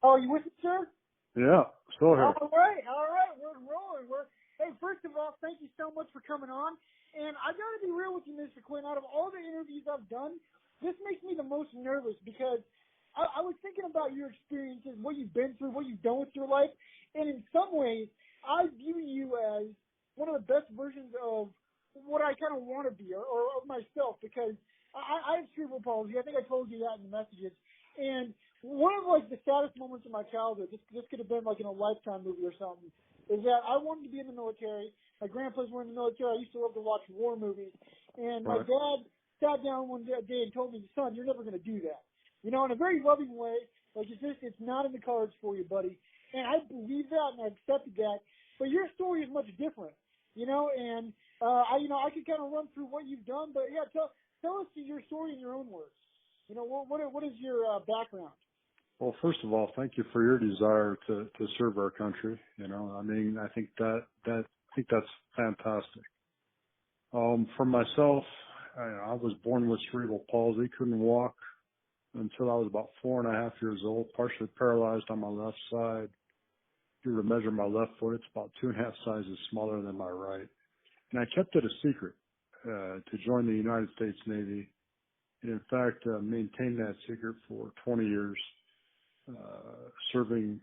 Oh, you with it, sir? Yeah, still here. All right. We're rolling. Hey, first of all, thank you so much for coming on. And I got to be real with you, Mr. Quinn. Out of all the interviews I've done, this makes me the most nervous because I was thinking about your experiences, what you've been through, what you've done with your life. And in some ways, I view you as one of the best versions of what I kind of want to be or of myself because I have cerebral palsy. I think I told you that in the messages. And one of like the saddest moments of my childhood, this could have been like in a Lifetime movie or something, is that I wanted to be in the military. My grandpas were in the military. I used to love to watch war movies. And my Right. dad sat down one day and told me, son, you're never going to do that. You know, in a very loving way, like it's not in the cards for you, buddy. And I believe that and I accepted that. But your story is much different, you know, and I could kind of run through what you've done, but yeah, tell us your story in your own words. You know, what is your background? Well, first of all, thank you for your desire to serve our country. You know, I mean, I think that's fantastic. For myself, I was born with cerebral palsy, couldn't walk until I was about 4.5 years old, partially paralyzed on my left side. If you were to measure my left foot, it's about 2.5 sizes smaller than my right. And I kept it a secret to join the United States Navy. And in fact, maintained that secret for 20 years, serving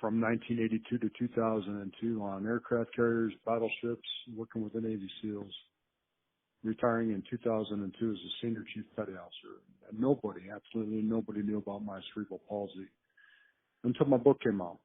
from 1982 to 2002 on aircraft carriers, battleships, working with the Navy SEALs, retiring in 2002 as a senior chief petty officer. And absolutely nobody knew about my cerebral palsy until my book came out.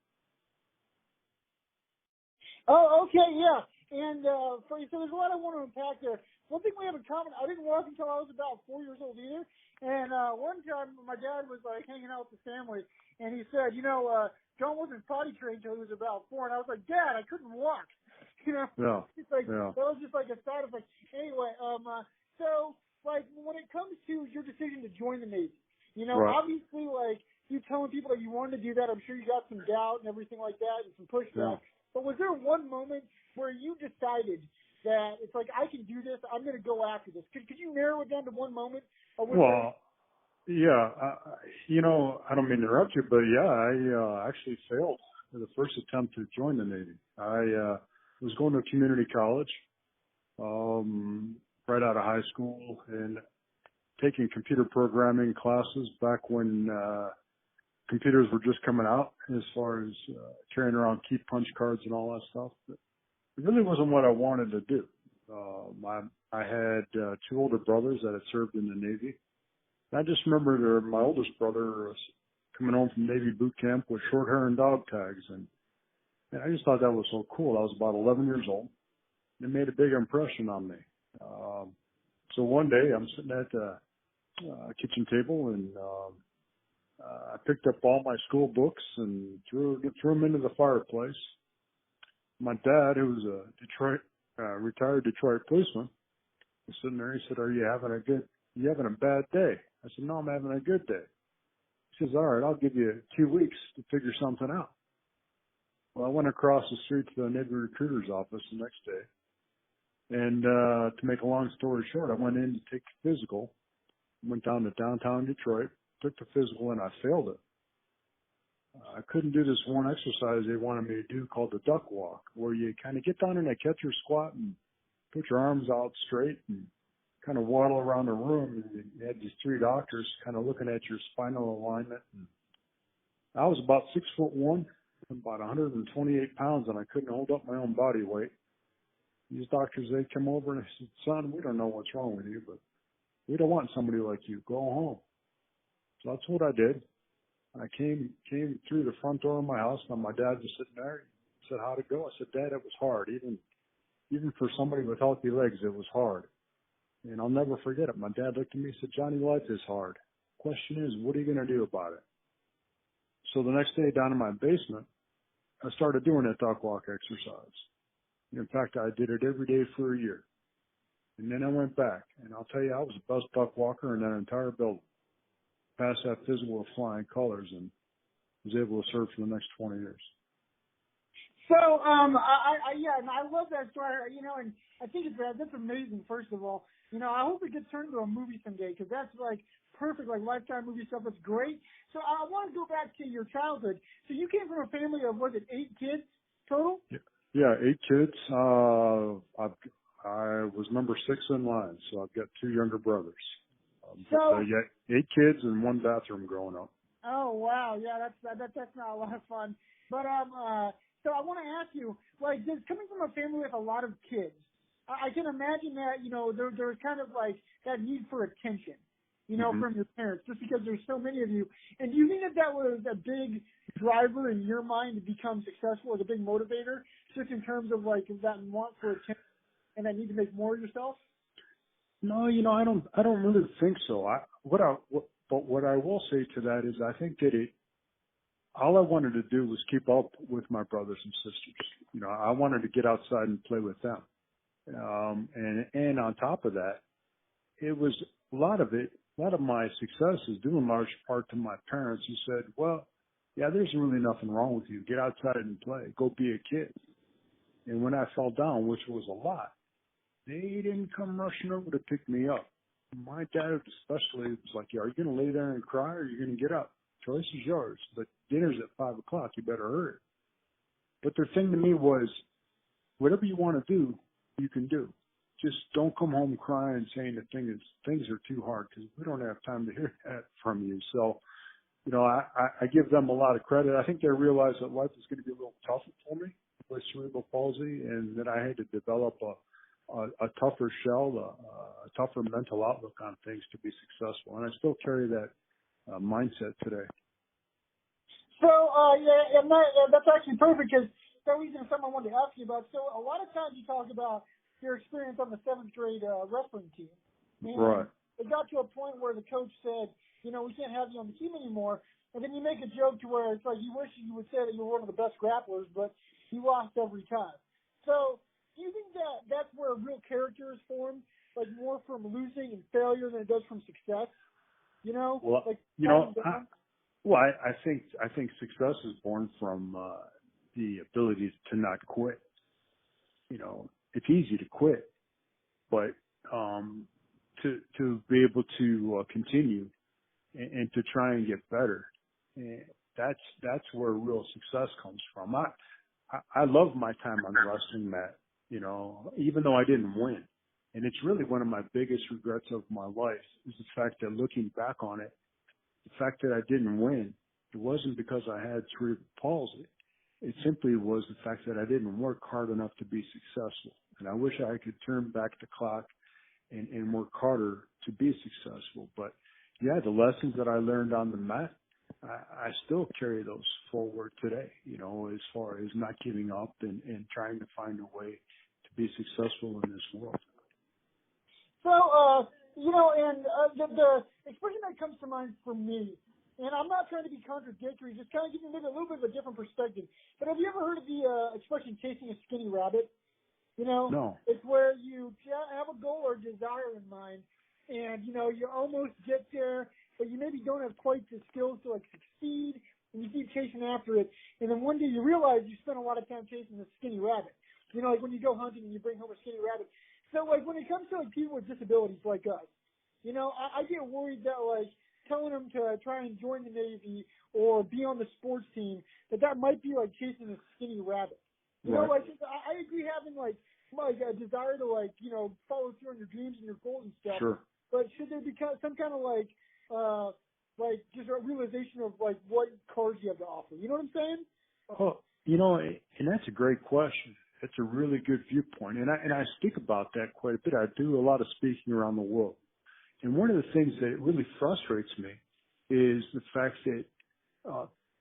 Oh, okay, yeah. And so there's a lot I want to unpack there. One thing we have in common, I didn't walk until I was about 4 years old either. And one time my dad was like hanging out with the family, and he said, John wasn't potty trained until he was about 4. And I was like, Dad, I couldn't walk. You know, Yeah. it's like Yeah. that was just like a side effect. Anyway, so like when it comes to your decision to join the Navy, you know, Right. obviously like you telling people that you wanted to do that, I'm sure you got some doubt and everything like that and some pushback. Yeah. But was there one moment where you decided that it's like, I can do this, I'm going to go after this? Could you narrow it down to one moment? Or was Well, yeah, I don't mean to interrupt you, but yeah, I actually failed the first attempt to join the Navy. I was going to community college, right out of high school and taking computer programming classes back when, computers were just coming out as far as, carrying around key punch cards and all that stuff. But it really wasn't what I wanted to do. I had, 2 older brothers that had served in the Navy. I just remember my oldest brother was coming home from Navy boot camp with short hair and dog tags. And I just thought that was so cool. I was about 11 years old. It made a big impression on me. So one day I'm sitting at the kitchen table and I picked up all my school books and threw them into the fireplace. My dad, who was a retired Detroit policeman, was sitting there. He said, "Are you having a bad day?" I said, "No, I'm having a good day." He says, "All right, I'll give you 2 weeks to figure something out." Well, I went across the street to the Navy recruiter's office the next day. And to make a long story short, I went in to take the physical, went down to downtown Detroit, took the physical, and I failed it. I couldn't do this one exercise they wanted me to do called the duck walk, where you kind of get down in a catcher squat and put your arms out straight and kind of waddle around the room. And you had these 3 doctors kind of looking at your spinal alignment. And I was about 6'1", about 128 pounds, and I couldn't hold up my own body weight. These doctors, they come over and they said, "Son, we don't know what's wrong with you, but we don't want somebody like you. Go home." So that's what I did. I came through the front door of my house, and my dad was sitting there. He said, "How'd it go?" I said, "Dad, it was hard. Even for somebody with healthy legs, it was hard." And I'll never forget it. My dad looked at me and said, "Johnny, life is hard. Question is, what are you going to do about it?" So the next day down in my basement, I started doing that duck walk exercise. In fact, I did it every day for a year. And then I went back, and I'll tell you, I was the best duck walker in that entire building. Passed that physical with flying colors and was able to serve for the next 20 years. So, yeah, and I love that story, and I think that's amazing, first of all. I hope it gets turned into a movie someday, because that's like perfect, like Lifetime movie stuff. That's great. So I want to go back to your childhood. So you came from a family of, was it 8 kids total? Yeah, 8 kids. I was number 6 in line, so I've got 2 younger brothers. Yeah, 8 kids and 1 bathroom growing up. Oh wow, yeah, that's not a lot of fun. But so I want to ask you, like, coming from a family with a lot of kids, I can imagine that there's kind of like that need for attention, from your parents, just because there's so many of you. And do you think that was a big driver in your mind to become successful, as a big motivator, just in terms of like that want for attention and that need to make more of yourself? No, I don't really think so. But what I will say to that is, I think that all I wanted to do was keep up with my brothers and sisters. I wanted to get outside and play with them. And on top of that, it was a lot of my success is due in large part to my parents, who said, well, yeah, there's really nothing wrong with you. Get outside and play. Go be a kid. And when I fell down, which was a lot, they didn't come rushing over to pick me up. My dad especially was like, yeah, are you going to lay there and cry, or are you going to get up? Choice is yours, but dinner's at 5 o'clock. You better hurry. But their thing to me was, whatever you want to do, you can do. Just don't come home crying saying that things are too hard, because we don't have time to hear that from you. So, I give them a lot of credit. I think they realized that life was going to be a little tougher for me with cerebral palsy, and that I had to develop a tougher shell, a tougher mental outlook on things to be successful. And I still carry that mindset today. So, and that's actually perfect, because that reason is something I wanted to ask you about. So a lot of times you talk about your experience on the 7th grade wrestling team. And right. It got to a point where the coach said, we can't have you on the team anymore. And then you make a joke to where it's like you wish you would say that you were one of the best grapplers, but you lost every time. So do you think that that's where real character is formed, like more from losing and failure than it does from success? Well, I think success is born from the ability to not quit. It's easy to quit, but to be able to continue and to try and get better, that's where real success comes from. I love my time on the wrestling mat, even though I didn't win. And it's really one of my biggest regrets of my life is the fact that, looking back on it, the fact that I didn't win, it wasn't because I had cerebral palsy. It simply was the fact that I didn't work hard enough to be successful. And I wish I could turn back the clock and work harder to be successful. But yeah, the lessons that I learned on the mat, I still carry those forward today, as far as not giving up and trying to find a way to be successful in this world. So, the expression that comes to mind for me, and I'm not trying to be contradictory, just kind of giving maybe a little bit of a different perspective, but have you ever heard of the expression chasing a skinny rabbit? No. It's where you have a goal or desire in mind, and, you almost get there, but you maybe don't have quite the skills to, succeed, and you keep chasing after it, and then one day you realize you spent a lot of time chasing the skinny rabbit. When you go hunting and you bring home a skinny rabbit. So, when it comes to, people with disabilities like us, I get worried that, telling them to try and join the Navy or be on the sports team, that might be like chasing a skinny rabbit. Right. I agree having, a desire to, follow through on your dreams and your goals and stuff. Sure. But should there be some kind of, just a realization of, what cards you have to offer? You know what I'm saying? Oh, and that's a great question. It's a really good viewpoint. And I speak about that quite a bit. I do a lot of speaking around the world. And one of the things that really frustrates me is the fact that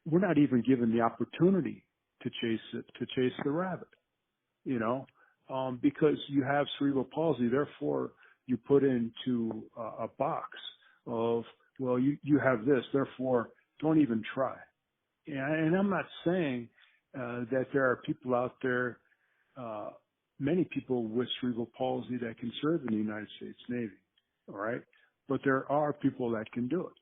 we're not even given the opportunity to chase the rabbit, because you have cerebral palsy. Therefore, you put into a box of, well, you have this, therefore don't even try. And I'm not saying that there are people out there, many people with cerebral palsy that can serve in the United States Navy, all right? But there are people that can do it.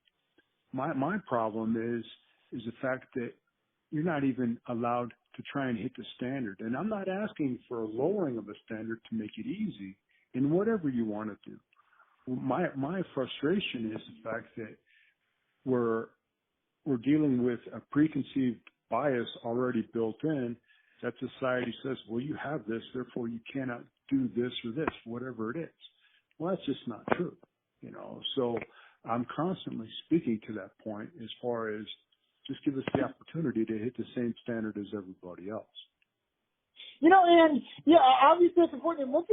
My problem is the fact that you're not even allowed to try and hit the standard. And I'm not asking for a lowering of a standard to make it easy in whatever you want to do. my frustration is the fact that we're dealing with a preconceived bias already built in that society says, well, you have this, therefore you cannot do this or this, whatever it is. Well, that's just not true, So I'm constantly speaking to that point as far as just give us the opportunity to hit the same standard as everybody else. And yeah, obviously that's important. And one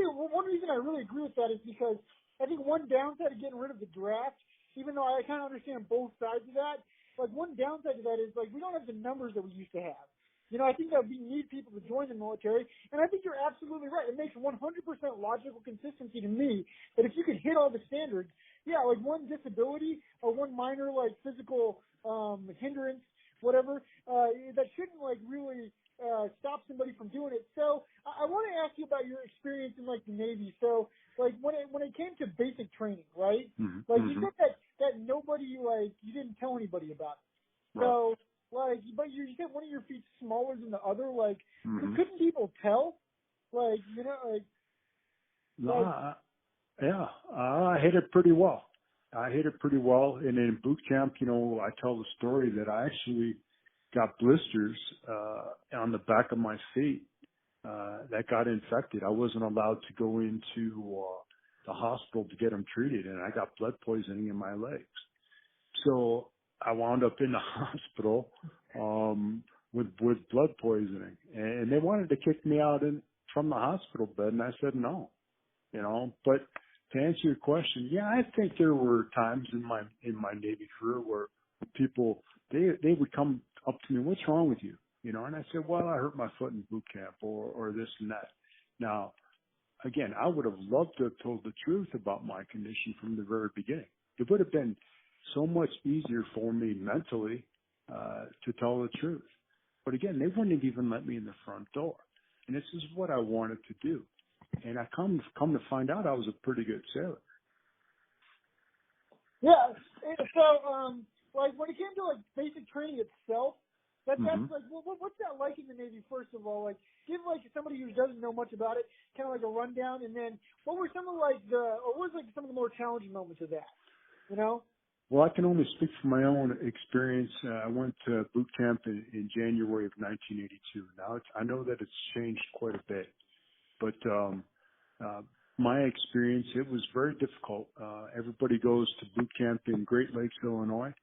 reason I really agree with that is because I think one downside of getting rid of the draft, even though I kind of understand both sides of that, like one downside to that is like we don't have the numbers that we used to have. I think that we need people to join the military, and I think you're absolutely right. It makes 100% logical consistency to me that if you could hit all the standards, yeah, like one disability or one minor like physical hindrance, whatever, that shouldn't like really stop somebody from doing it. So I want to ask you about your experience in like the Navy. So like when it came to basic training, right? Mm-hmm. Like you said that nobody like you didn't tell anybody about it. Right. So like, but you said one of your feet's smaller than the other. Like, couldn't people tell? Like, I hit it pretty well. And in boot camp, I tell the story that I actually got blisters on the back of my feet that got infected. I wasn't allowed to go into the hospital to get them treated, and I got blood poisoning in my legs. So I wound up in the hospital with blood poisoning, and they wanted to kick me out from the hospital bed, and I said no. But to answer your question, yeah, I think there were times in my Navy career where people they would come up to me, what's wrong with you? And I said, well, I hurt my foot in boot camp or this and that. Now, again, I would have loved to have told the truth about my condition from the very beginning. It would have been so much easier for me mentally to tell the truth. But again, they wouldn't have even let me in the front door. And this is what I wanted to do. And I come to find out I was a pretty good sailor. Yeah. So, like when it came to like basic training itself, that's like, what's that like in the Navy? First of all, like give like somebody who doesn't know much about it, kind of like a rundown, and then what were some of some of the more challenging moments of that? Well, I can only speak from my own experience. I went to boot camp in January of 1982. Now, I know that it's changed quite a bit, but my experience, it was very difficult. Everybody goes to boot camp in Great Lakes, Illinois,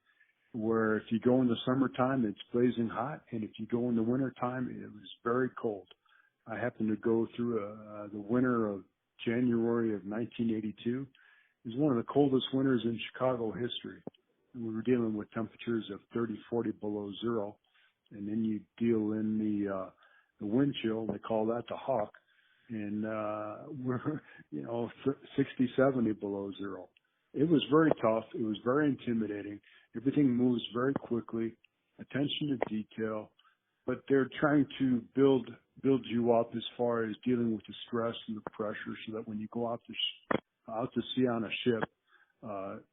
where if you go in the summertime, it's blazing hot, and if you go in the wintertime, it was very cold. I happened to go through the winter of January of 1982. It was one of the coldest winters in Chicago history. We were dealing with temperatures of 30, 40 below zero. And then you deal in the wind chill, they call that the hawk. And, we're, 60, 70 below zero. It was very tough. It was very intimidating. Everything moves very quickly, attention to detail, but they're trying to build you up as far as dealing with the stress and the pressure so that when you go out to sea on a ship,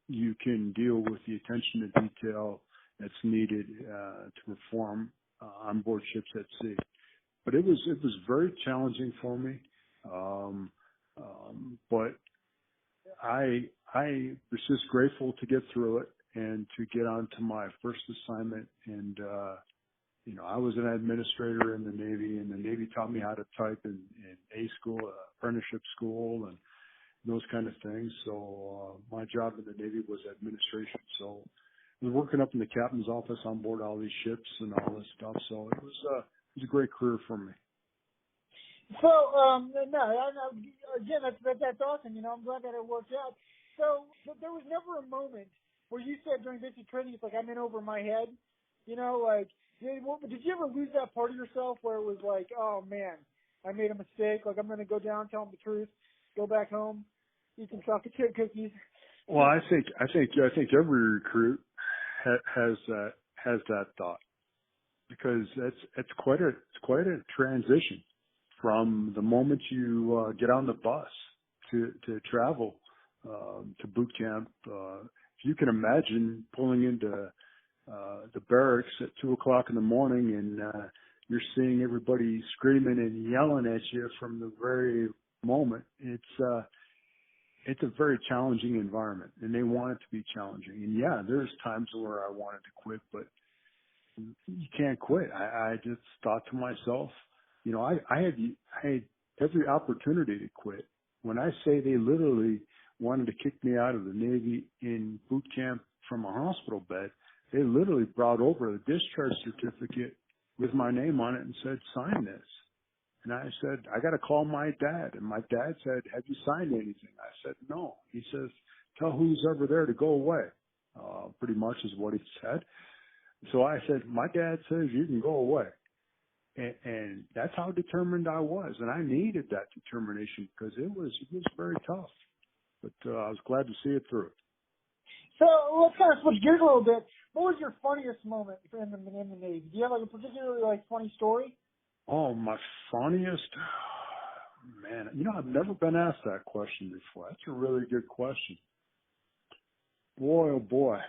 you can deal with the attention to detail that's needed to perform onboard ships at sea. But it was very challenging for me, but I was just grateful to get through it and to get on to my first assignment. And I was an administrator in the Navy, and the Navy taught me how to type in A school, apprenticeship school, and those kind of things. So my job in the Navy was administration. So I was working up in the captain's office on board all these ships and all this stuff. So it was a great career for me. So again, that's awesome. I'm glad that it worked out. So but there was never a moment where you said during basic training, it's like I'm in over my head. Like did you ever lose that part of yourself where it was like, oh man, I made a mistake. Like I'm going to go down, tell them the truth, go back home, eat some chocolate chip cookies. Well, I think every recruit has that thought, because it's quite a transition from the moment you get on the bus to travel to boot camp. If you can imagine pulling into the barracks at 2:00 in the morning and you're seeing everybody screaming and yelling at you from the very moment. it's a very challenging environment, and they want it to be challenging. And yeah, there's times where I wanted to quit, but you can't quit. I just thought to myself, I had every opportunity to quit. When I say they literally wanted to kick me out of the Navy in boot camp from a hospital bed, they literally brought over a discharge certificate with my name on it and said, sign this. And I said, I got to call my dad. And my dad said, have you signed anything? I said, no. He says, tell who's ever there to go away. Pretty much is what he said. So I said, my dad says you can go away. And that's how determined I was. And I needed that determination because it was very tough. But I was glad to see it through. So let's kind of switch gears a little bit. What was your funniest moment in the Navy? Do you have like a particularly funny story? Oh, my funniest? Man, I've never been asked that question before. That's a really good question. Boy, oh boy.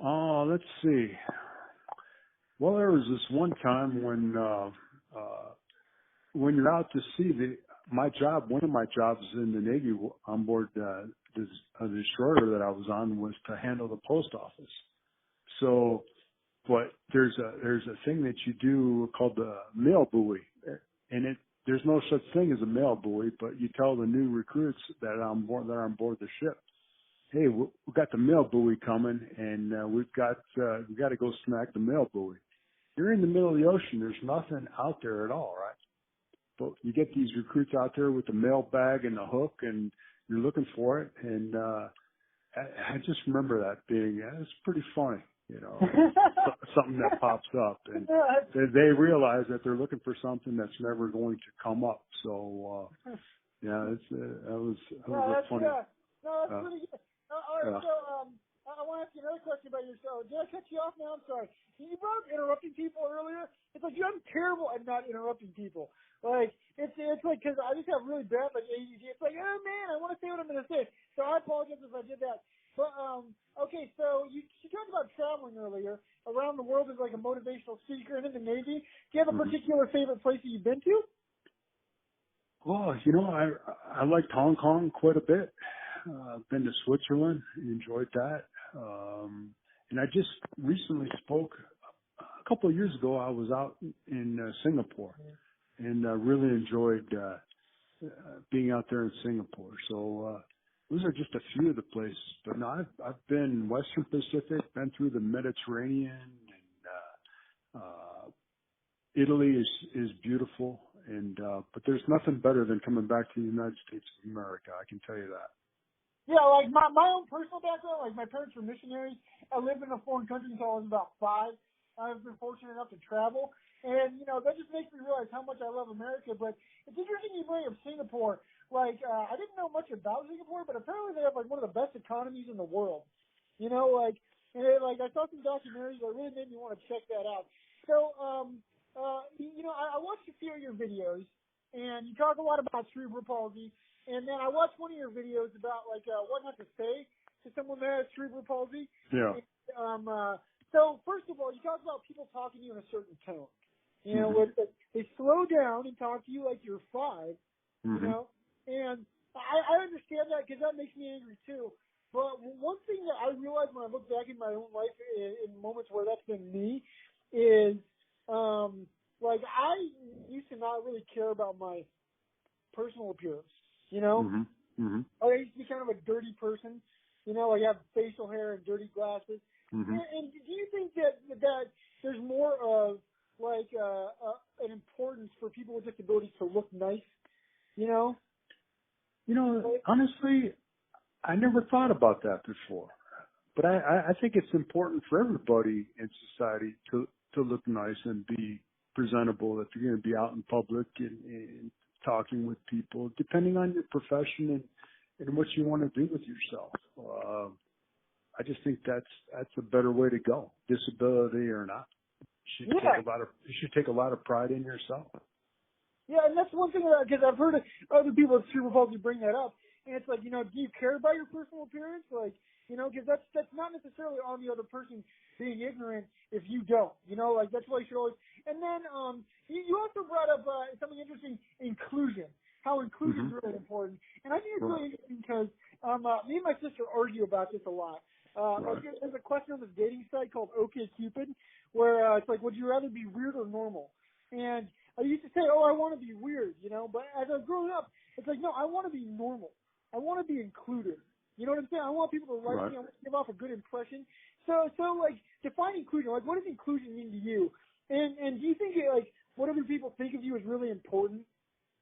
Oh, let's see. Well, there was this one time when you're out to sea, one of my jobs in the Navy on board the destroyer that I was on was to handle the post office. So, but there's a thing that you do called the mail buoy, and there's no such thing as a mail buoy, but you tell the new recruits that are on board the ship, hey, we've got the mail buoy coming, and we got to go smack the mail buoy. You're in the middle of the ocean. There's nothing out there at all, right? But you get these recruits out there with the mail bag and the hook, and you're looking for it. And I just remember that being it's pretty funny, something that pops up, and they realize that they're looking for something that's never going to come up. So that was funny. No, that's pretty good. All right, so I want to ask you another question about yourself. Did I cut you off now? I'm sorry. You brought up interrupting people earlier. It's like I'm terrible at not interrupting people. Like it's like because I just have really bad ADD. It's like, oh man, I want to say what I'm going to say. So I apologize if I did that. But okay, so you talked about traveling earlier around the world as like a motivational speaker and in the Navy. Do you have a particular favorite place that you've been to? Well, I liked Hong Kong quite a bit. I've been to Switzerland, enjoyed that. And I just recently spoke a couple of years ago. I was out in Singapore and really enjoyed being out there in Singapore. So those are just a few of the places. But no, I've been Western Pacific, been through the Mediterranean, and Italy is beautiful. And but there's nothing better than coming back to the United States of America. I can tell you that. Yeah, like my own personal background, like my parents were missionaries. I lived in a foreign country until I was about 5. I've been fortunate enough to travel. And, that just makes me realize how much I love America. But it's interesting you bring up Singapore. Like, I didn't know much about Singapore, but apparently they have, like, one of the best economies in the world. And I saw some documentaries that really made me want to check that out. So, I watched a few of your videos, and you talk a lot about cerebral palsy. And then I watched one of your videos about, what not to say to someone that has cerebral palsy. Yeah. And, so, first of all, you talk about people talking to you in a certain tone. Where they slow down and talk to you like you're 5, And I understand that because that makes me angry, too. But one thing that I realized when I look back in my own life in moments where that's been me is, I used to not really care about my personal appearance. I used to be kind of a dirty person, I have facial hair and dirty glasses. And do you think that there's more of an importance for people with disabilities to look nice? Honestly, I never thought about that before. But I think it's important for everybody in society to look nice and be presentable if you're going to be out in public and talking with people, depending on your profession and what you want to do with yourself. I just think that's a better way to go, disability or not. You should take a lot of pride in yourself. Yeah, and that's one thing because I've heard other people with cerebral palsy bring that up, and it's like, do you care about your personal appearance? Because that's not necessarily on the other person being ignorant if you don't. That's why you should always. And then you also brought up something interesting, inclusion. how inclusion is Mm-hmm. really important. And I think it's Right. really interesting because me and my sister argue about this a lot. Right. Like there's a question on this dating site called OkCupid where it's like, would you rather be weird or normal? And I used to say, oh, I want to be weird, you know, but as I was growing up, it's like, no, I want to be normal. I want to be included. You know what I'm saying? I want people to like Right. me. I want to give off a good impression. So like, define inclusion. Like, what does inclusion mean to you? And do you think like what other people think of you is really important?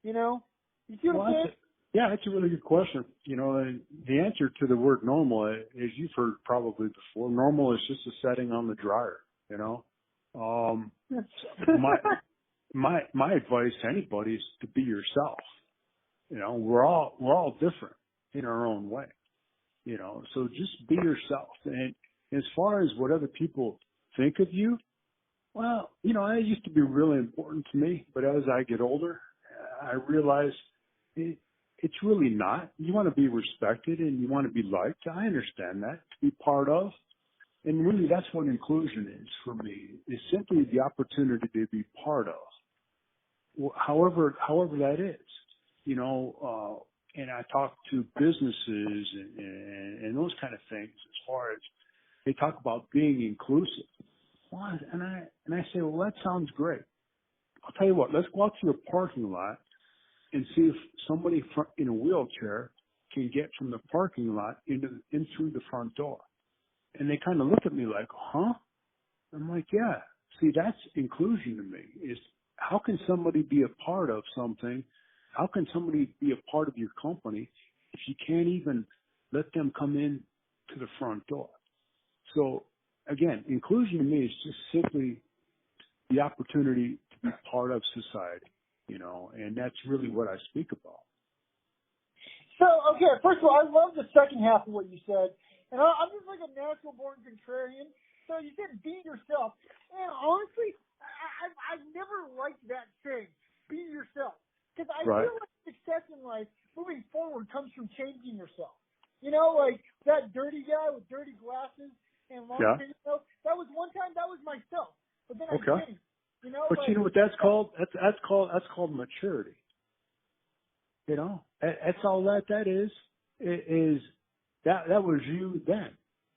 You know, you see what I'm saying? Yeah, that's a really good question. You know, and the answer to the word normal, as you've heard probably before, normal is just a setting on the dryer. You know, my advice to anybody is to be yourself. You know, we're all different in our own way. You know, so just be yourself. And as far as what other people think of you, well, you know, that used to be really important to me, but as I get older, I realize it's really not. You want to be respected and you want to be liked. I understand that, to be part of. And really that's what inclusion is for me, is simply the opportunity to be part of, however that is. You know, and I talk to businesses and those kind of things as far as they talk about being inclusive. Well, and I say, well, that sounds great. I'll tell you what, let's go out to your parking lot and see if somebody in a wheelchair can get from the parking lot in through the front door. And they kind of look at me like, huh? I'm like, yeah. See, that's inclusion to me, is how can somebody be a part of something? How can somebody be a part of your company if you can't even let them come in to the front door? So again, inclusion to me is just simply the opportunity to be part of society, you know, and that's really what I speak about. So, okay, first of all, I love the second half of what you said. And I'm just like a natural born contrarian. So you said be yourself. And honestly, I've never liked that saying, be yourself. Because I Right. feel like success in life, moving forward, comes from changing yourself. You know, like that dirty guy with dirty glasses and long fingernails, that was one time, that was myself. But then I changed. You know, but like, you know what that's called? That's called maturity. You know, that's all that is that was you then.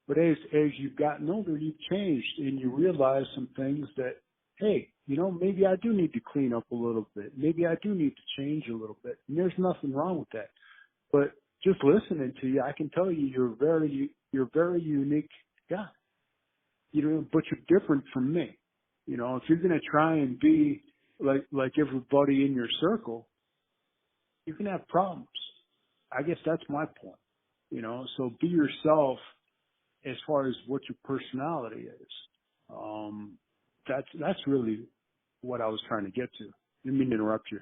But as you've gotten older, you've changed and you realize some things that, hey, you know, maybe I do need to clean up a little bit. Maybe I do need to change a little bit. And there's nothing wrong with that. But just listening to you, I can tell you you're a very unique guy. You know, but you're different from me. You know, if you're going to try and be like everybody in your circle, you can have problems. I guess that's my point. You know, so be yourself as far as what your personality is. That's really what I was trying to get to. Didn't mean to interrupt you.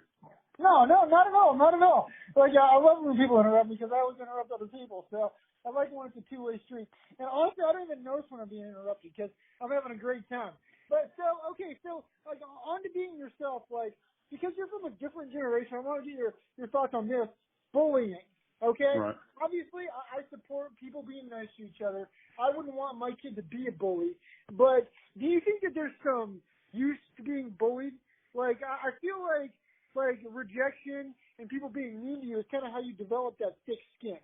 No, not at all, not at all. Like, I love when people interrupt me because I always interrupt other people. So I like when it's a two-way street. And honestly, I don't even notice when I'm being interrupted because I'm having a great time. But so, okay, so like on to being yourself, like, because you're from a different generation, I want to get your thoughts on this. Bullying, okay? Right. Obviously, I support people being nice to each other. I wouldn't want my kid to be a bully. But do you think that there's some use to being bullied? Like, I feel like rejection and people being mean to you is kind of how you develop that thick skin.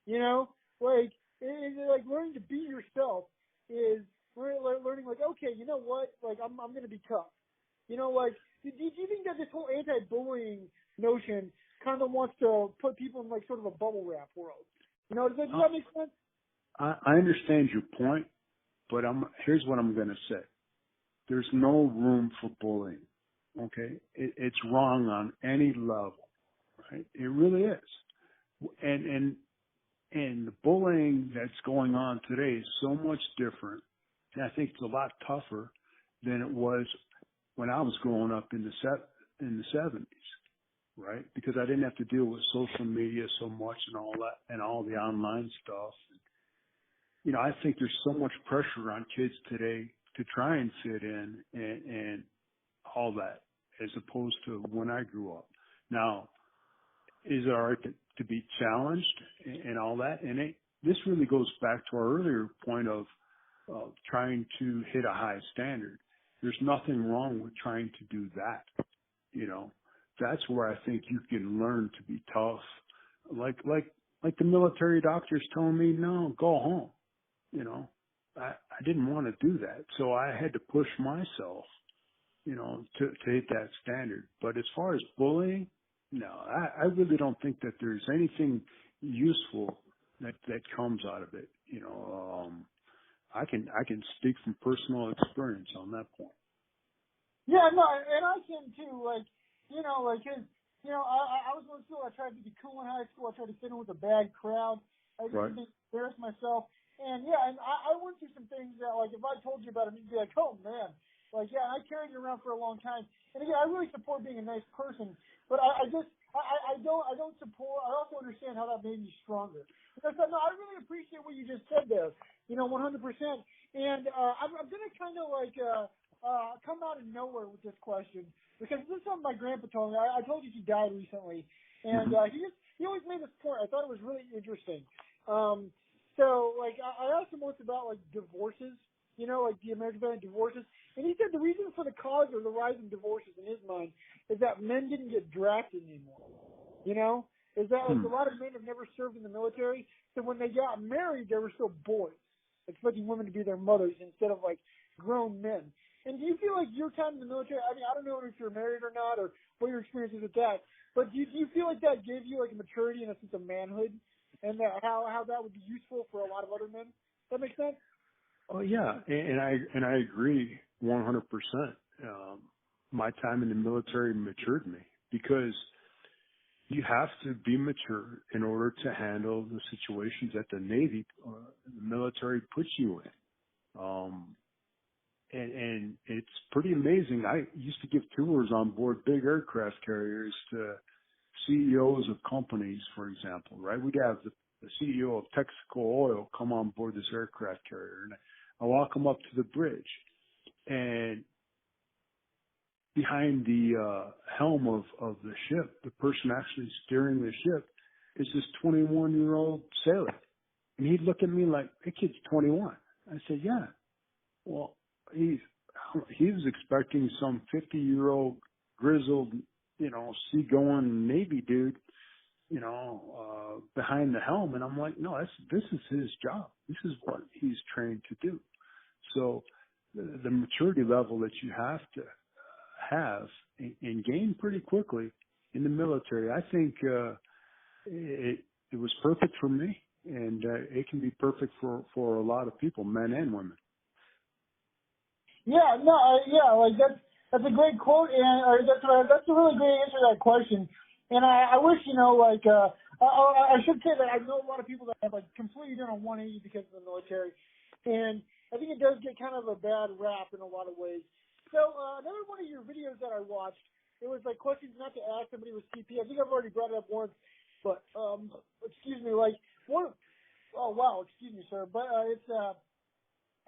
You know, like like learning to be yourself is learning like, okay, you know what, like I'm going to be tough. You know, like do you think that this whole anti-bullying notion kind of wants to put people in like sort of a bubble wrap world? You know, does that make sense? I understand your point, but here's what I'm going to say. There's no room for bullying. Okay, it's wrong on any level, right? It really is, and the bullying that's going on today is so much different, and I think it's a lot tougher than it was when I was growing up in the 70s, right? Because I didn't have to deal with social media so much and all that and all the online stuff. You know, I think there's so much pressure on kids today to try and fit in and all that, as opposed to when I grew up. Now, is it all right to be challenged and all that? And this really goes back to our earlier point of trying to hit a high standard. There's nothing wrong with trying to do that, you know. that's where I think you can learn to be tough. Like the military doctors telling me, no, go home. You know, I didn't want to do that. So I had to push myself, you know, to hit that standard. But as far as bullying, no, I really don't think that there's anything useful that comes out of it. You know, I can speak from personal experience on that point. Yeah, no, and I can too. Like, you know, like, 'cause, you know, I was going to school. I tried to be cool in high school. I tried to fit in with a bad crowd. I Right. didn't embarrass myself. And yeah, and I went through some things that, like, if I told you about them, you'd be like, oh man, like, yeah, I carried it around for a long time. And again, I really support being a nice person, but I don't support. I also understand how that made me stronger. Because no, I really appreciate what you just said there. You know, 100%. And I'm gonna kind of like come out of nowhere with this question because this is something my grandpa told me. I told you he died recently, and he always made this point. I thought it was really interesting. So like I asked him once about like divorces, you know, like the American ban on divorces, and he said the reason for the cause of the rise in divorces in his mind is that men didn't get drafted anymore. You know, is that like a lot of men have never served in the military, so when they got married, they were still boys, expecting women to be their mothers instead of like grown men. And do you feel like your time in the military, I mean, I don't know if you're married or not or what your experience is with that, but do you feel like that gave you like a maturity and a sense of manhood and that how that would be useful for a lot of other men? Does that make sense? Oh yeah, and I agree 100%. My time in the military matured me because you have to be mature in order to handle the situations that the Navy, the military puts you in. And it's pretty amazing. I used to give tours on board big aircraft carriers to CEOs of companies, for example, right? We'd have the CEO of Texaco Oil come on board this aircraft carrier, and I walk him up to the bridge, and behind the helm of the ship, the person actually steering the ship is this 21-year-old sailor. And he'd look at me like, that kid's 21. I said, yeah. Well, he was expecting some 50-year-old grizzled, you know, seagoing Navy dude, you know, behind the helm. And I'm like, no, this is his job. This is what he's trained to do. So the maturity level that you have to have and gain pretty quickly in the military, I think it was perfect for me, and it can be perfect for a lot of people, men and women. Yeah, no, like that's a great quote, and that's a really great answer to that question. And I wish, you know, like I should say that I know a lot of people that have like completely done a 180 because of the military, and I think it does get kind of a bad rap in a lot of ways. So another one of your videos that I watched, it was like questions not to ask somebody with CP. I think I've already brought it up once, but excuse me, like one. Oh wow, excuse me, sir, but it's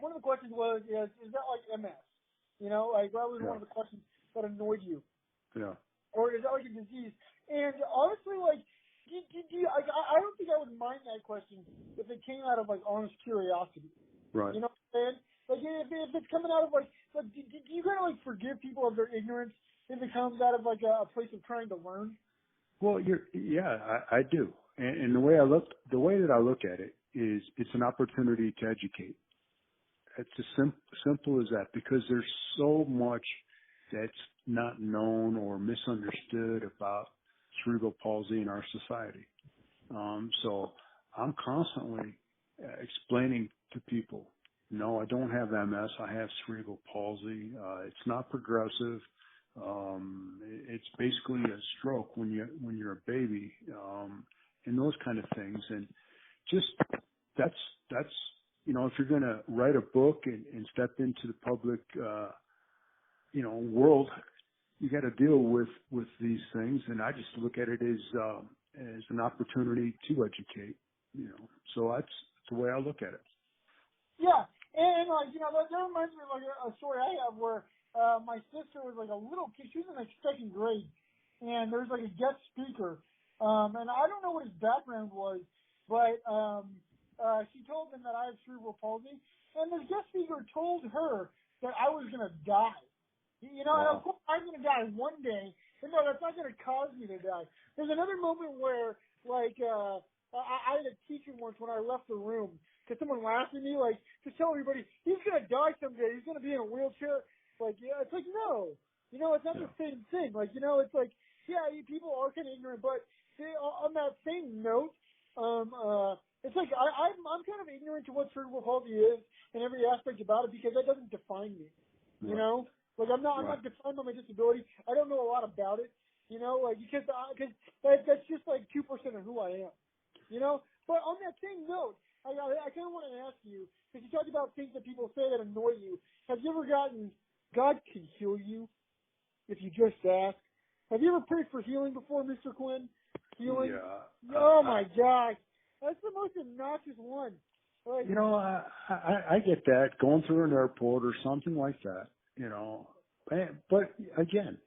one of the questions was, is that like MS? You know, like that was one of the questions that annoyed you. Yeah. Or is that like a disease? And honestly, like, I don't think I would mind that question if it came out of like honest curiosity. Right. You know what I'm saying? Like if it's coming out of like do you kind of like forgive people of their ignorance if it comes out of like a place of trying to learn? Well, I do. And the way that I look at it is it's an opportunity to educate. It's as simple as that, because there's so much that's not known or misunderstood about cerebral palsy in our society. So I'm constantly explaining to people, no, I don't have MS. I have cerebral palsy. It's not progressive. It's basically a stroke when you're a baby, and those kind of things. And just that's you know, if you're going to write a book and step into the public, you know, world, you got to deal with these things. And I just look at it as an opportunity to educate, you know. So that's the way I look at it. Yeah. And like, you know, that reminds me of like a story I have where my sister was like a little kid. She was in like second grade, and there was like a guest speaker. And I don't know what his background was, but she told him that I have cerebral palsy, and the guest speaker told her that I was going to die. You know, and of course I'm going to die one day, no, that's not going to cause me to die. There's another moment where, like, I had a teacher once when I left the room because someone laughed at me, like, to tell everybody he's going to die someday. He's going to be in a wheelchair. Like, yeah, it's like, no. You know, it's not the same thing. Like, you know, it's like, yeah, people are kind of ignorant, but on that same note, it's like I'm kind of ignorant to what cerebral palsy is and every aspect about it because that doesn't define me. You know, like I'm not defined by my disability. I don't know a lot about it. You know, like because that's just like 2% of who I am. You know, but on that same note, I kind of want to ask you because you talked about things that people say that annoy you. Have you ever gotten God can heal you if you just ask? Have you ever prayed for healing before, Mr. Quinn? Healing? Yeah. Oh my gosh, that's the most obnoxious one. Like, you know, I get that going through an airport or something like that. You know, but again,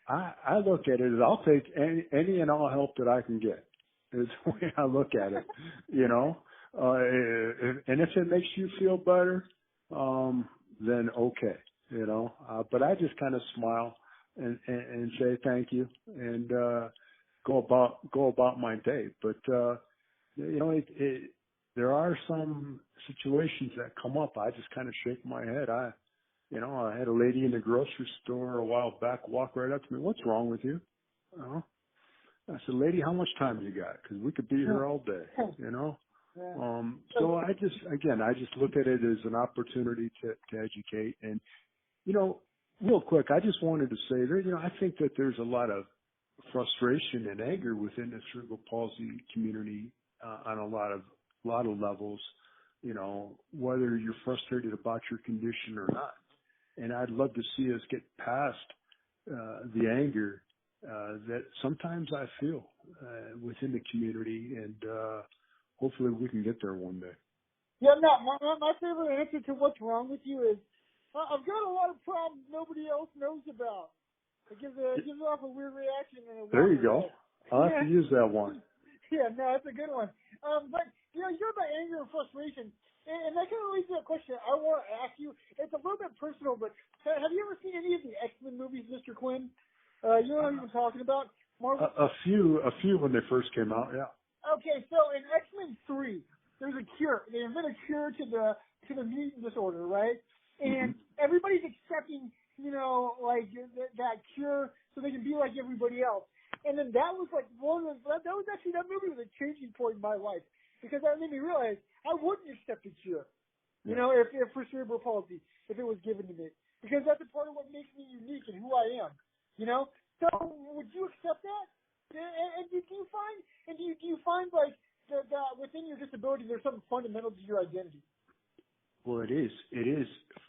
I look at it as I'll take any and all help that I can get. Is the way I look at it. You know, and if it makes you feel better, then okay. You know, but I just kind of smile and say thank you and go about my day. But you know, there are some situations that come up. I just kind of shake my head. I had a lady in the grocery store a while back walk right up to me. What's wrong with you? I said, lady, how much time you got? Because we could be here all day. You know. So I just look at it as an opportunity to educate. And you know, real quick, I just wanted to say that, you know, I think that there's a lot of frustration and anger within the cerebral palsy community on a lot of levels, you know, whether you're frustrated about your condition or not. And I'd love to see us get past the anger that sometimes I feel within the community, and hopefully we can get there one day. Yeah, no, my favorite answer to what's wrong with you is, I've got a lot of problems nobody else knows about. It gives off a weird reaction. There you go. I'll have to use that one. Yeah, no, that's a good one. But, you know, you're about anger and frustration, and that kind of leads to a question I want to ask you. It's a little bit personal, but have you ever seen any of the X-Men movies, Mr. Quinn? You know what I'm talking about? Marvel? A few when they first came out, yeah. Okay, so in X-Men 3, there's a cure. They invent a cure to the mutant disorder, right? And everybody's accepting, you know, like that cure so they can be like everybody else. And then that was like that movie was a changing point in my life because that made me realize I wouldn't accept a cure, you know, if for cerebral palsy, if it was given to me, because that's a part of what makes me unique and who I am, you know. So would you accept that? And do you find like that within your disability there's something fundamental to your identity? Well, it is.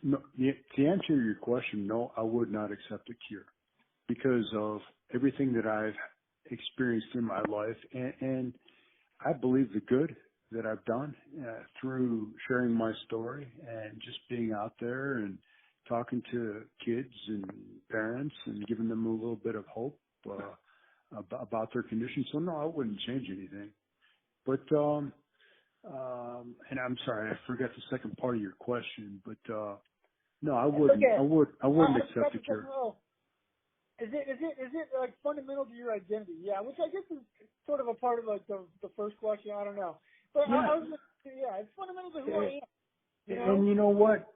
No, to answer your question, no, I would not accept a cure because of everything that I've experienced in my life, and I believe the good that I've done through sharing my story and just being out there and talking to kids and parents and giving them a little bit of hope about their condition. So no, I wouldn't change anything. But and I'm sorry, I forgot the second part of your question. But no, I wouldn't. Okay. I wouldn't accept the cure. Is it like fundamental to your identity? Yeah, which I guess is sort of a part of like the first question. I don't know, but it's fundamental to who I am. You know? And you know what?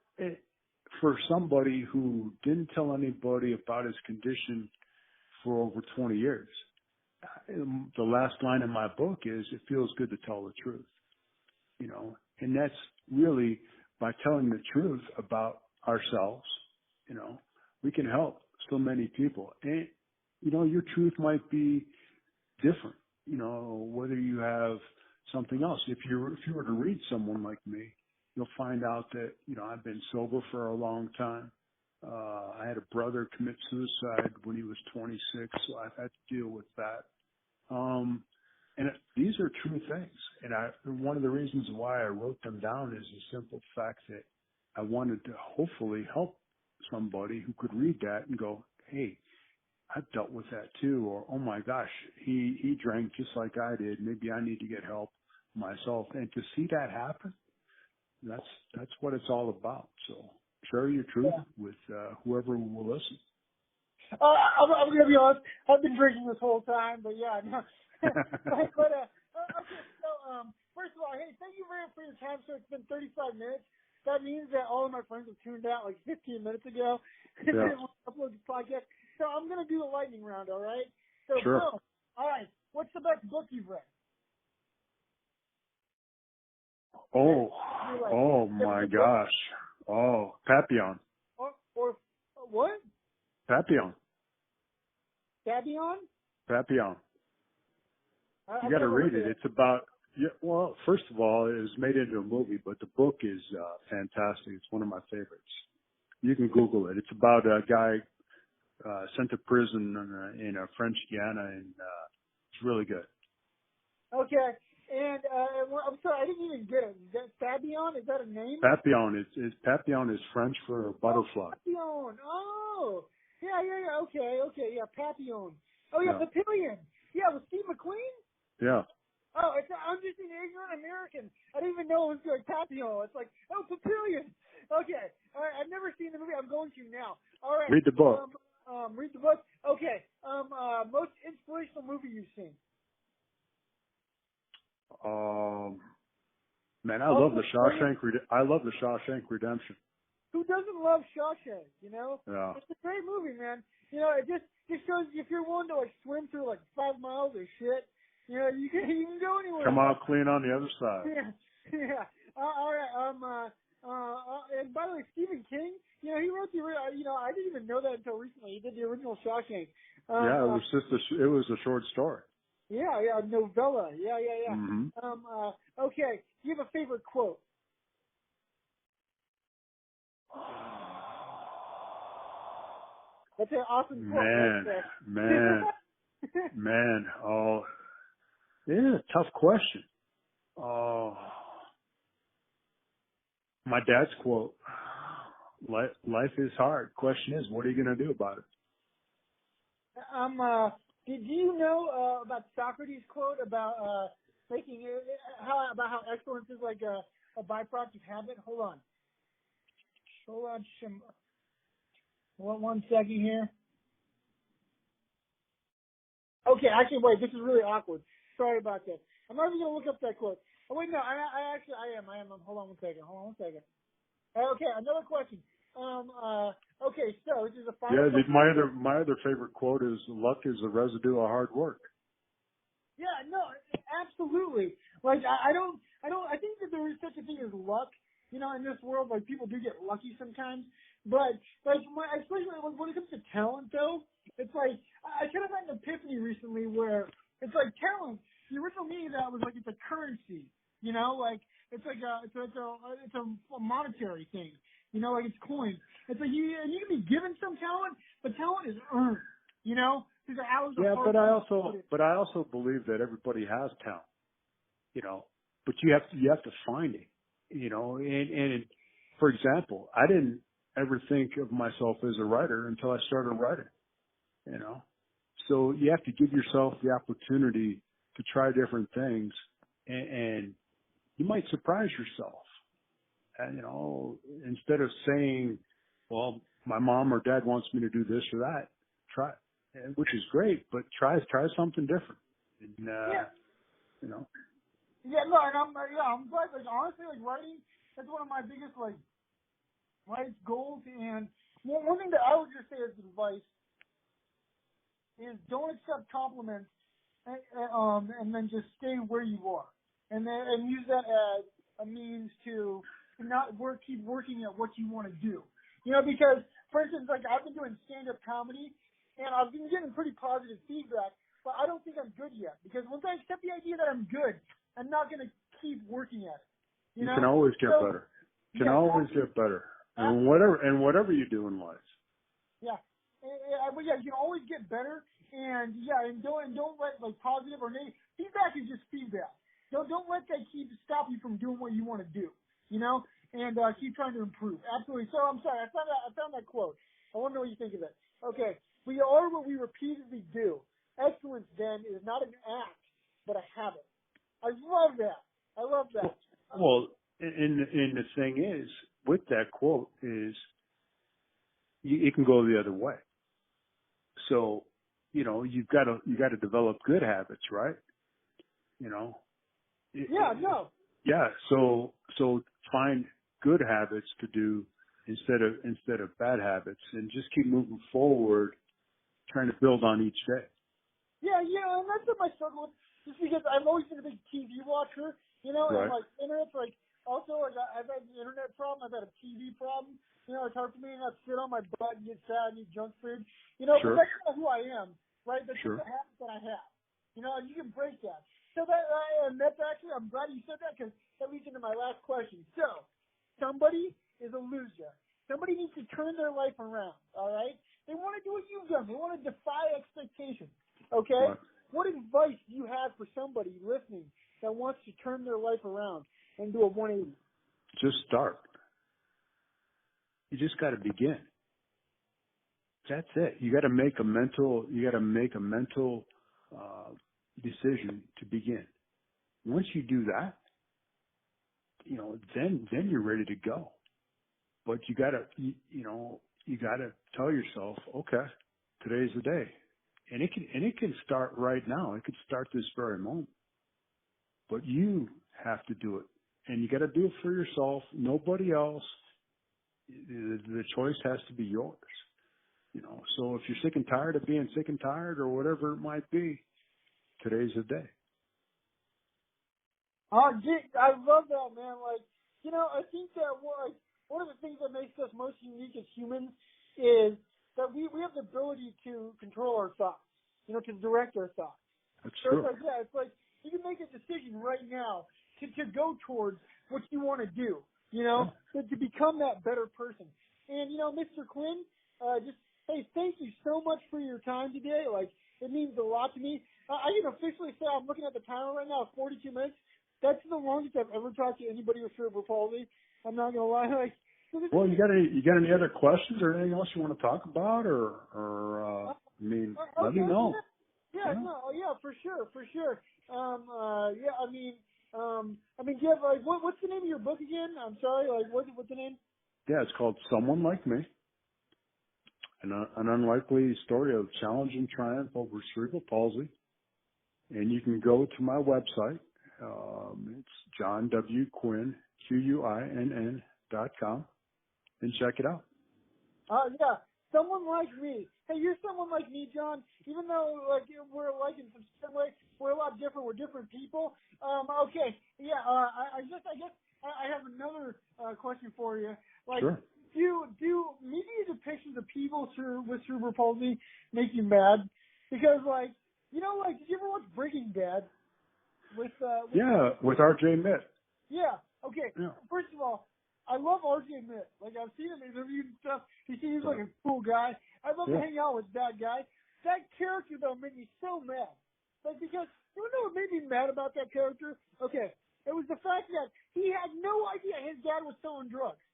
For somebody who didn't tell anybody about his condition for over 20 years, the last line in my book is, "It feels good to tell the truth." You know, and that's really by telling the truth about ourselves. You know, we can help so many people, and you know, your truth might be different. You know, whether you have something else. If you were to read someone like me, you'll find out that, you know, I've been sober for a long time. I had a brother commit suicide when he was 26, so I've had to deal with that. And these are true things. And one of the reasons why I wrote them down is the simple fact that I wanted to hopefully help somebody who could read that and go, hey, I've dealt with that too. Or, oh my gosh, he drank just like I did. Maybe I need to get help myself. And to see that happen, that's what it's all about. So share your truth with whoever will listen. I'm gonna be honest. I've been drinking this whole time, but yeah, no. Okay. So, first of all, hey, thank you very much for your time. So it's been 35 minutes. That means that all of my friends have tuned out like 15 minutes ago. Yeah. They didn't want to upload this podcast. So I'm gonna do the lightning round. All right. So, Sure. boom. All right. What's the best book you've read? Oh my gosh. Oh, Papillon. Or what? Papillon. Babylon? Papillon. You got to read it. It's about, yeah, well, first of all, it was made into a movie, but the book is fantastic. It's one of my favorites. You can Google it. It's about a guy sent to prison in French Guiana, and it's really good. Okay. And I'm sorry, I didn't even get it. Is that Babylon? Is that a name? Papillon. Papillon is French for a butterfly. Papillon. Oh. Yeah. Okay. Yeah, Papillon. Oh, yeah, Yeah. Papillon. Yeah, with Steve McQueen? Yeah. Oh, I'm just an ignorant American. I didn't even know it was like Papillon. It's like, oh, Papillon. Okay. All right. I've never seen the movie. I'm going to now. All right. Read the book. Read the book. Okay. Most inspirational movie you've seen? Man, I love the Shawshank Redemption. Who doesn't love Shawshank? You know, Yeah. It's a great movie, man. You know, it just shows if you're willing to like swim through like 5 miles of shit, you know, you can go anywhere. Come out clean on the other side. Yeah. All right. And by the way, Stephen King, you know, he wrote I didn't even know that until recently. He did the original Shawshank. Yeah, it was a short story. Yeah, novella. Yeah. Mm-hmm. Okay. Do you have a favorite quote? That's an awesome quote. Man. Oh, yeah, tough question. Oh, my dad's quote: "Life is hard. Question is, what are you going to do about it?" Did you know about Socrates' quote about how excellence is like a byproduct of habit? Hold on. One second here. Okay, actually, wait. This is really awkward. Sorry about that. I'm not even gonna look up that quote. Oh wait, no. I am. Hold on one second. Okay, another question. Okay, so this is a final. Yeah, my other favorite quote is, "Luck is a residue of hard work." Yeah, no, absolutely. Like I think that there is such a thing as luck, you know, in this world. Like people do get lucky sometimes, but like especially when it comes to talent, though, it's like I kind of had an epiphany recently where it's like talent. The original meaning of that was like it's a currency, you know, like it's like it's a monetary thing, you know, like it's coins. It's like you can be given some talent, but talent is earned, you know. Yeah, but I also believe that everybody has talent, you know, but you have to find it, you know, and for example, I didn't ever think of myself as a writer until I started writing, you know, so you have to give yourself the opportunity to try different things, and you might surprise yourself, and, you know, instead of saying, well, my mom or dad wants me to do this or that, try it. Which is great, but try something different. And, you know. Yeah, no, and I'm glad. Like honestly, like writing, that's one of my biggest life goals. And one thing that I would just say as advice is don't accept compliments, and then just stay where you are, and use that as a means to not keep working at what you want to do. You know, because for instance, like I've been doing stand-up comedy. And I've been getting pretty positive feedback, but I don't think I'm good yet. Because once I accept the idea that I'm good, I'm not going to keep working at it. You know? Can always get better. Always get better. And whatever you do in life. Yeah. But yeah, you can always get better. And don't let like positive or negative feedback is just feedback. Don't let that stop you from doing what you want to do. You know? And keep trying to improve. Absolutely. So I'm sorry, I found that quote. I want to know what you think of it. Okay. We are what we repeatedly do. Excellence, then, is not an act, but a habit. I love that. Well, and the thing is, with that quote is, it can go the other way. So, you've got to develop good habits, right? Yeah, no. Yeah. So find good habits to do instead of bad habits, and just keep moving forward, trying to build on each day. Yeah, and that's what I struggle with, just because I've always been a big TV watcher, Right. and like internet's like, also like I've had an internet problem, I've had a TV problem, it's hard for me to not sit on my butt and get fat and eat junk food, Sure. but that's kind of who I am, right? That's Sure. just a habit that I have, and you can break that. So and that's actually, I'm glad you said that, because that leads into my last question. So, somebody is a loser. Somebody needs to turn their life around, all right? They want to do what you've done. They want to defy expectations. Okay? Right. What advice do you have for somebody listening that wants to turn their life around and do a 180? Just start. You just got to begin. That's it. You got to make a mental decision to begin. Once you do that, then you're ready to go. But you got to tell yourself, okay, today's the day. And it can start right now. It could start this very moment. But you have to do it. And you got to do it for yourself, nobody else. The choice has to be yours. So if you're sick and tired of being sick and tired or whatever it might be, today's the day. Oh, I love that, man. Like, I think that one of the things that makes us most unique as humans is that we have the ability to control our thoughts, to direct our thoughts. That's So true. it's like you can make a decision right now to go towards what you want to do, to become that better person. And, Mr. Quinn, hey, thank you so much for your time today. Like, it means a lot to me. I can officially say, I'm looking at the timer right now, 42 minutes. That's the longest I've ever talked to anybody with cerebral palsy. I'm not gonna lie. Like, well, you got any other questions or anything else you want to talk about, or let me know. Yeah, for sure. Do you have like what's the name of your book again? I'm sorry, like what's the name? Yeah, it's called Someone Like Me, an unlikely story of challenge and triumph over cerebral palsy. And you can go to my website. It's John W. Quinn, QUINN.com, and check it out. Yeah, Someone Like Me. Hey, you're someone like me, John. Even though like we're alike in some way, we're a lot different. We're different people. Okay, yeah. I guess I have another question for you. Like, sure. do media depictions of people with cerebral palsy make you mad? Because like, did you ever watch Breaking Bad? With R.J. Mitt. Yeah. Okay. Yeah. First of all, I love R.J. Mitt. Like, I've seen him interviewed and stuff. He seems like a cool guy. I'd love to hang out with that guy. That character, though, made me so mad. Like, because, you know what made me mad about that character? Okay. It was the fact that he had no idea his dad was selling drugs.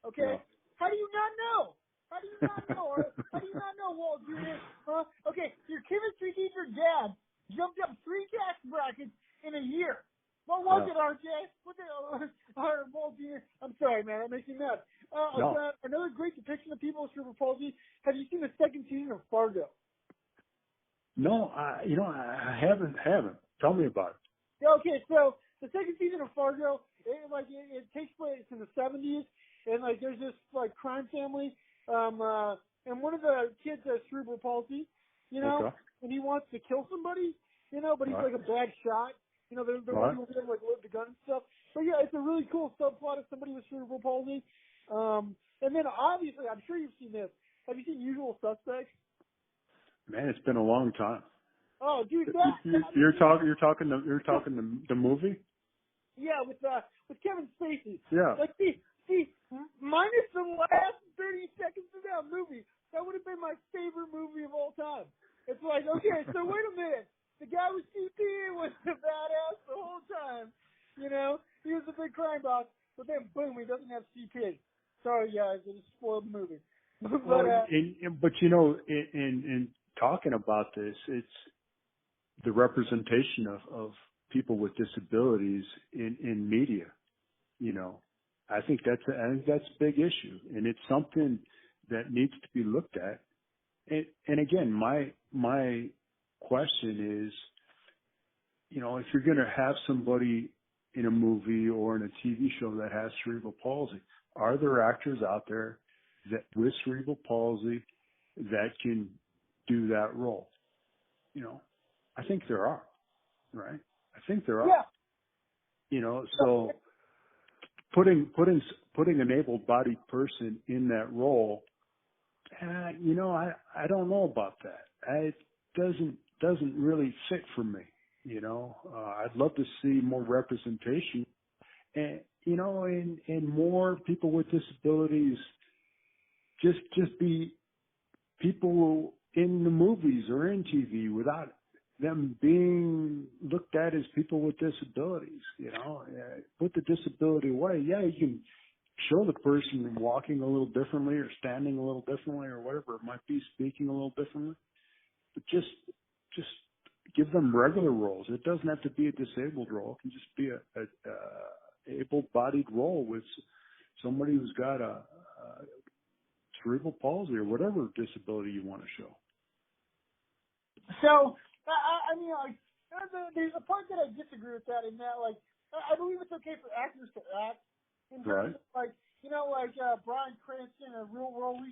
Okay? Yeah. How do you not know? How do you not know? How do you not know, Walt Jr.? Huh? Okay, your chemistry teacher dad jumped up 3 tax brackets in a year. What was it, RJ? What the Walt Jr.? I'm sorry, man. That makes me mad. No. Another great depiction of people with cerebral palsy. Have you seen the second season of Fargo? No, I haven't. Tell me about it. Yeah, okay, so the second season of Fargo, it takes place in the 70s, and like there's this like crime family, and one of the kids has cerebral palsy, and he wants to kill somebody, but he's like a bad shot. They're right. people with like load the gun and stuff. But yeah, it's a really cool subplot of somebody with cerebral palsy. And then obviously, I'm sure you've seen this. Have you seen Usual Suspects? Man, it's been a long time. Oh, dude, you're talking the movie? Yeah, with Kevin Spacey. Yeah. Like, see, minus the last 30 seconds of that movie, that would have been my favorite movie of all time. It's like, okay, so wait a minute. The guy with CP was a badass the whole time. He was a big crime boss, but then boom, he doesn't have CP. Sorry, guys, it just spoiled the movie. But in talking about this, it's the representation of people with disabilities in media. I think that's a big issue, and it's something that needs to be looked at and again, my question is, if you're going to have somebody in a movie or in a TV show that has cerebral palsy, are there actors out there that with cerebral palsy that can do that role? I think there are, right? I think there are. Yeah. So putting an able-bodied person in that role, I don't know about that. It doesn't really fit for me. I'd love to see more representation, and and more people with disabilities just be people in the movies or in TV without them being looked at as people with disabilities. Put the disability away. Yeah, you can show the person walking a little differently or standing a little differently or whatever it might be, speaking a little differently, but just give them regular roles. It doesn't have to be a disabled role. It can just be a able-bodied role with somebody who's got a cerebral palsy or whatever disability you want to show. So, I mean, like, there's a part that I disagree with that in that, like, I believe it's okay for actors to act in terms of, like, Bryan Cranston, a real world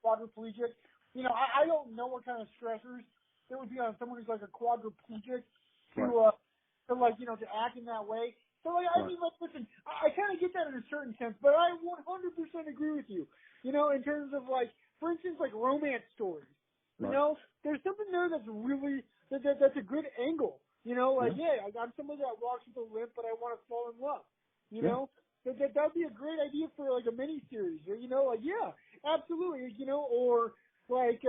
quadriplegic. I don't know what kind of stressors there would be on someone who's like a quadriplegic to act in that way. So, like, I mean, like, listen, I kind of get that in a certain sense, but I 100% agree with you, in terms of, like, for instance, like romance stories. There's something there that's really, that's a good angle. I'm somebody that walks with a limp, but I want to fall in love. That'd be a great idea for, like, a mini-series. Or, absolutely. Or, like,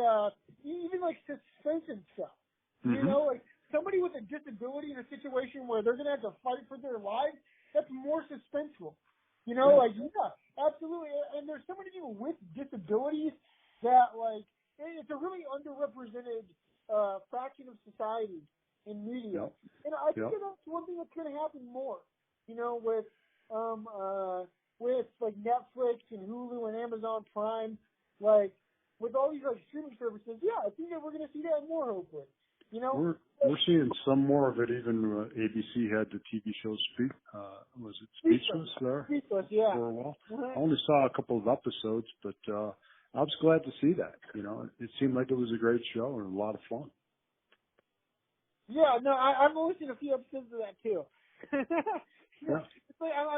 even, like, suspense and stuff. Like, somebody with a disability in a situation where they're going to have to fight for their lives, that's more suspenseful. Absolutely. And there's so many people with disabilities that, like, it's a really underrepresented fraction of society in media. And I think that's one thing that's going to happen more, with like Netflix and Hulu and Amazon Prime, like with all these like streaming services. I think that we're going to see that more, hopefully. We're seeing some more of it. Even ABC had the TV show was it Speechless there? Speechless, yeah. For a while. I only saw a couple of episodes, but I was glad to see that. It seemed like it was a great show and a lot of fun. Yeah, no, I've only seen a few episodes of that too. It's like I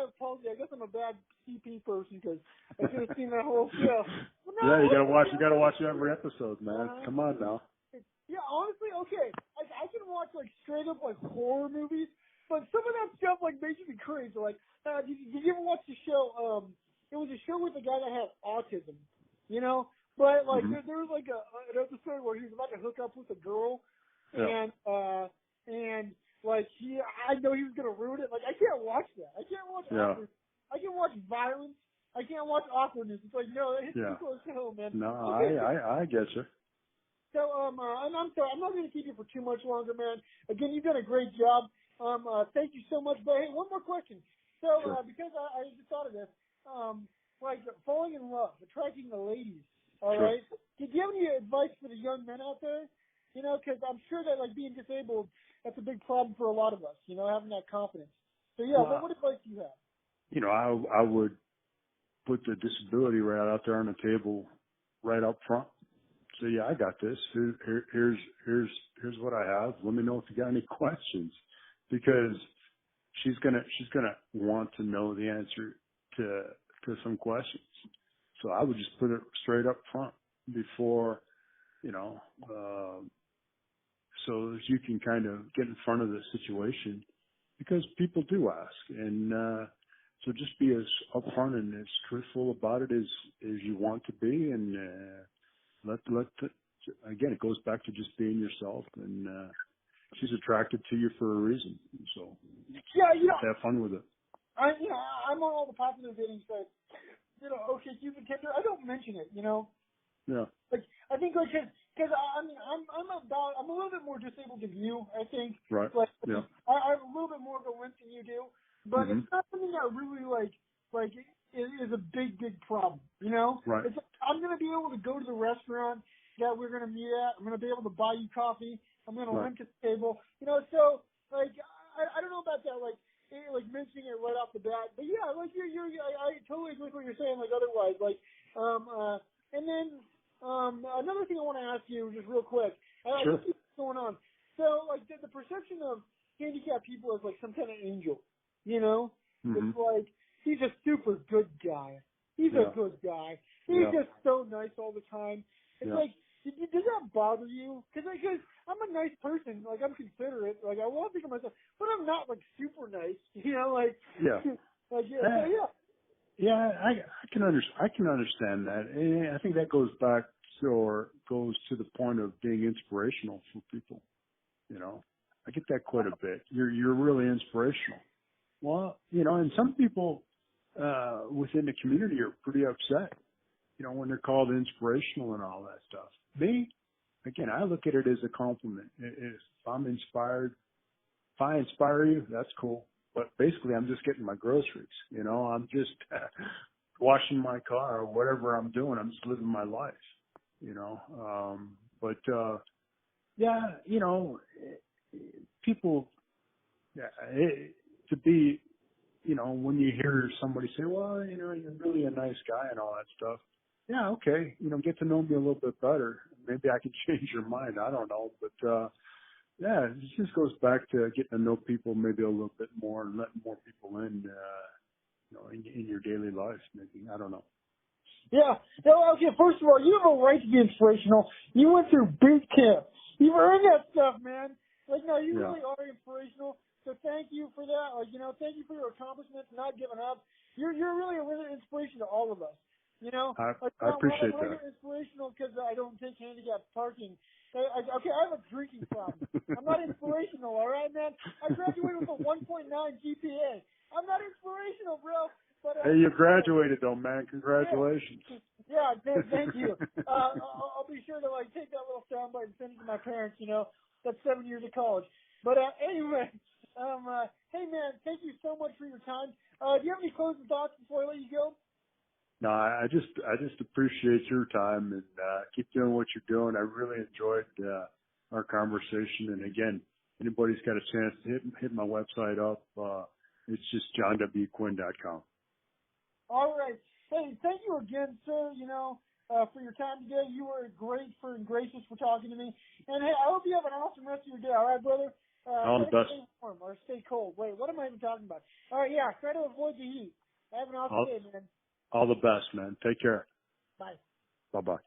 apologize. I guess I'm a bad CP person because I should have seen that whole show. No, you gotta watch every episode, man. Come on now. Yeah, honestly, okay. I can watch like straight up like horror movies, but some of that stuff like makes me cringe. Like, did you ever watch the show? It was a show with a guy that had autism, But like there was like an episode where he was about to hook up with a girl, and like I know he was gonna ruin it. Like I can't watch that. I can't watch awkward. I can watch violence. I can't watch awkwardness. It's like no, it's too close to home, man. No, okay. I get you. So and I'm sorry, I'm not going to keep you for too much longer, man. Again, you've done a great job. Thank you so much. But hey, one more question. So because I just thought of this, like falling in love, attracting the ladies. All right. Do you have any advice for the young men out there? Because I'm sure that like being disabled, that's a big problem for a lot of us. Having that confidence. So what advice do you have? I would put the disability right out there on the table, right up front. So I got this. Here's what I have. Let me know if you got any questions, because she's gonna want to know the answer to some questions. So I would just put it straight up front before, so that you can kind of get in front of the situation, because people do ask, and so just be as upfront and as truthful about it as you want to be, and again, it goes back to just being yourself, and she's attracted to you for a reason. So have fun with it. I'm on all the popular dating sites. OkCupid, Tinder. I don't mention it. Yeah. Like I think like because I'm a little bit more disabled than you. I think. Right. Like I have a little bit more of a limp than you do, but it's not something that really like is a big, big problem. You know, Right. it's like, I'm going to be able to go to the restaurant that we're going to meet at. I'm going to be able to buy you coffee. I'm going to Right. rent a table. You know, so like I don't know about that, like mentioning it right off the bat, but yeah, like I totally agree with what you're saying. Like otherwise, like and then another thing I want to ask you just real quick. Sure. I keep going on. So like the perception of handicapped people as like some kind of angel, you know, Mm-hmm. it's like he's a super good guy. He's Yeah. a good guy. He's Yeah. just so nice all the time. It's Yeah. like, does that bother you? Because I'm a nice person. Like, I'm considerate. Like, I want to think of myself, but I'm not, like, super nice. You know, like, Yeah. like, yeah, so, yeah. Yeah, I can understand that. And I think that goes back to, or goes to the point of being inspirational for people. You know, I get that quite a bit. You're really inspirational. Well, you know, and some people within the community are pretty upset, you know, when they're called inspirational and all that stuff. Me, again, I look at it as a compliment. If I'm inspired, if I inspire you, that's cool. But basically, I'm just getting my groceries. You know, I'm just washing my car or whatever I'm doing. I'm just living my life. You know, yeah, you know, people to be, you know, when you hear somebody say, well, you know, you're really a nice guy and all that stuff. Yeah, okay. You know, get to know me a little bit better. Maybe I can change your mind. I don't know. But, yeah, it just goes back to getting to know people maybe a little bit more and letting more people in, you know, in your daily life, maybe. I don't know. Yeah. No, okay, first of all, you have a right to be inspirational. You went through boot camp. You've earned that stuff, man. Like, no, you really are inspirational. So thank you for that. Like, you know, thank you for your accomplishments, not giving up. You're really a really inspiration to all of us. You know, I when appreciate I that. get inspirational because I don't take handicapped parking. Okay, I have a drinking problem. I'm not inspirational, all right, man. I graduated with a 1.9 GPA. I'm not inspirational, bro. But, hey, you graduated though, man. Congratulations. Yeah, thank you. I'll be sure to like take that little soundbite and send it to my parents. You know, that's 7 years of college. But anyway, hey man, thank you so much for your time. Do you have any closing thoughts before I let you go? No, I just appreciate your time and keep doing what you're doing. I really enjoyed our conversation. And again, anybody's got a chance to hit my website up. It's just johnwquinn.com. All right. Hey, thank you again, sir. You know, for your time today. You were grateful and gracious for talking to me. And hey, I hope you have an awesome rest of your day. All right, brother. All the best. Stay warm or stay cold. Wait, what am I even talking about? All right, yeah. Try to avoid the heat. Have an awesome day, man. All the best, man. Take care. Bye. Bye-bye.